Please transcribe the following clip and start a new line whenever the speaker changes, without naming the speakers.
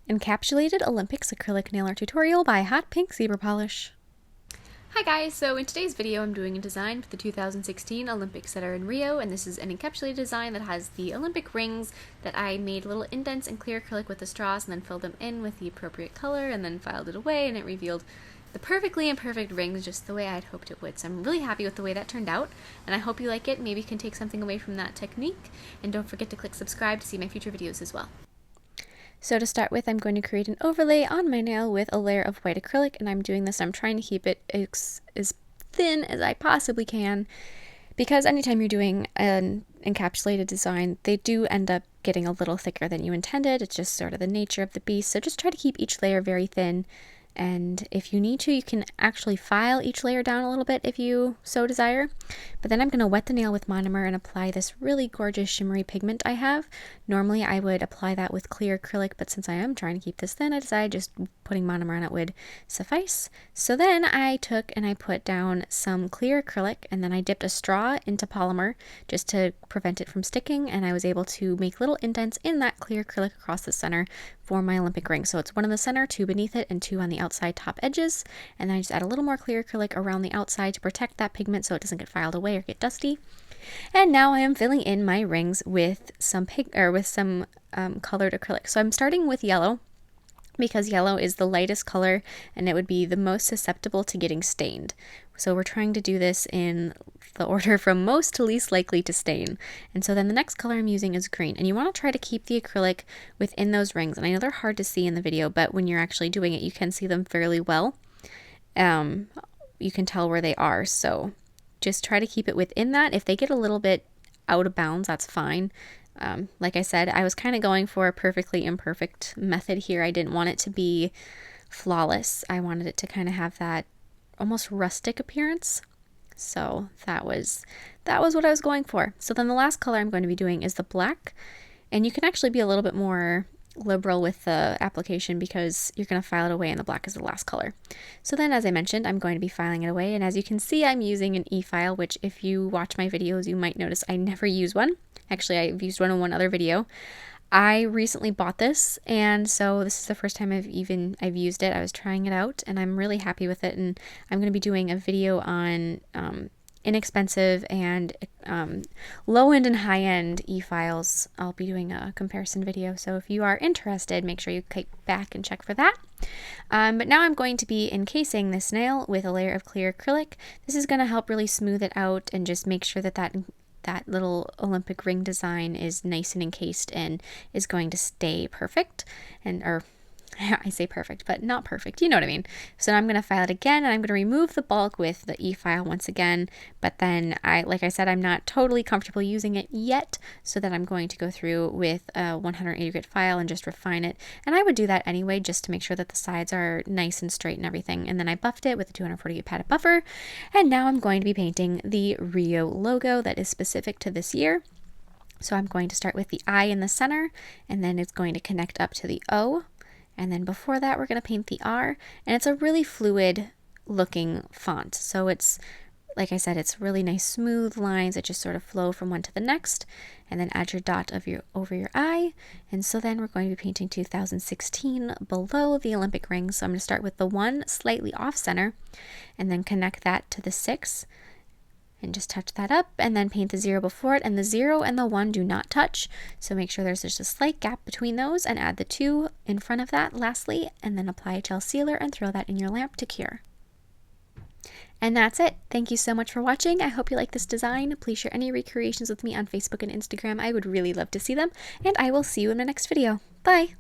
Encapsulated Olympics Acrylic Nail Art Tutorial by Hotpinkzebrapolish. Hi guys, so in today's video I'm doing a design for the 2016 Olympics that are in Rio, and this is an encapsulated design that has the Olympic rings that I made little indents in clear acrylic with the straws and then filled them in with the appropriate color and then filed it away, and it revealed the perfectly imperfect rings just the way I'd hoped it would. So I'm really happy with the way that turned out, and I hope you like it. Maybe you can take something away from that technique, and don't forget to click subscribe to see my future videos as well. So to start with, I'm going to create an overlay on my nail with a layer of white acrylic, and I'm doing this, I'm trying to keep it as thin as I possibly can, because anytime you're doing an encapsulated design, they do end up getting a little thicker than you intended. It's just sort of the nature of the beast, so just try to keep each layer very thin. And if you need to, you can actually file each layer down a little bit if you so desire. But then I'm going to wet the nail with monomer and apply this really gorgeous shimmery pigment I have. Normally I would apply that with clear acrylic, but since I am trying to keep this thin, I decided just putting monomer on it would suffice. So then I took and I put down some clear acrylic, and then I dipped a straw into polymer just to prevent it from sticking, and I was able to make little indents in that clear acrylic across the center for my Olympic ring. So it's one in the center, two beneath it, and two on the outside top edges. And then I just add a little more clear acrylic around the outside to protect that pigment so it doesn't get filed away or get dusty. And now I am filling in my rings with some colored acrylic. So I'm starting with yellow, because yellow is the lightest color and it would be the most susceptible to getting stained. So we're trying to do this in the order from most to least likely to stain. And so then the next color I'm using is green, and you want to try to keep the acrylic within those rings. And I know they're hard to see in the video, but when you're actually doing it, you can see them fairly well. You can tell where they are, so just try to keep it within that. If they get a little bit out of bounds, that's fine. Like I said, I was kind of going for a perfectly imperfect method here. I didn't want it to be flawless. I wanted it to kind of have that almost rustic appearance. So that was what I was going for. So then the last color I'm going to be doing is the black, and you can actually be a little bit more liberal with the application because you're going to file it away and the black is the last color. So then, as I mentioned, I'm going to be filing it away, and as you can see, I'm using an e-file, which if you watch my videos, you might notice I never use one. Actually, I've used one in one other video. I recently bought this, and so this is the first time I've used it. I was trying it out, and I'm really happy with it, and I'm going to be doing a video on inexpensive and low-end and high-end e-files. I'll be doing a comparison video, so if you are interested, make sure you click back and check for that. But now I'm going to be encasing this nail with a layer of clear acrylic. This is going to help really smooth it out and just make sure that that little Olympic ring design is nice and encased and is going to stay perfect. I say perfect, but not perfect. You know what I mean. So now I'm going to file it again, and I'm going to remove the bulk with the e-file once again. But then, like I said, I'm not totally comfortable using it yet, so that I'm going to go through with a 180 grit file and just refine it. And I would do that anyway, just to make sure that the sides are nice and straight and everything. And then I buffed it with a 240 grit padded buffer. And now I'm going to be painting the Rio logo that is specific to this year. So I'm going to start with the I in the center, and then it's going to connect up to the O. And then before that, we're going to paint the R, and it's a really fluid looking font. So it's, like I said, it's really nice smooth lines that just sort of flow from one to the next, and then add your dot over your I. And so then we're going to be painting 2016 below the Olympic rings. So I'm going to start with the 1 slightly off center, and then connect that to the 6. And just touch that up, and then paint the 0 before it, and the 0 and the 1 do not touch, so make sure there's just a slight gap between those, and add the 2 in front of that lastly, and then apply a gel sealer and throw that in your lamp to cure. And that's it. Thank you so much for watching. I hope you like this design. Please share any recreations with me on Facebook and Instagram. I would really love to see them, and I will see you in my next video. Bye!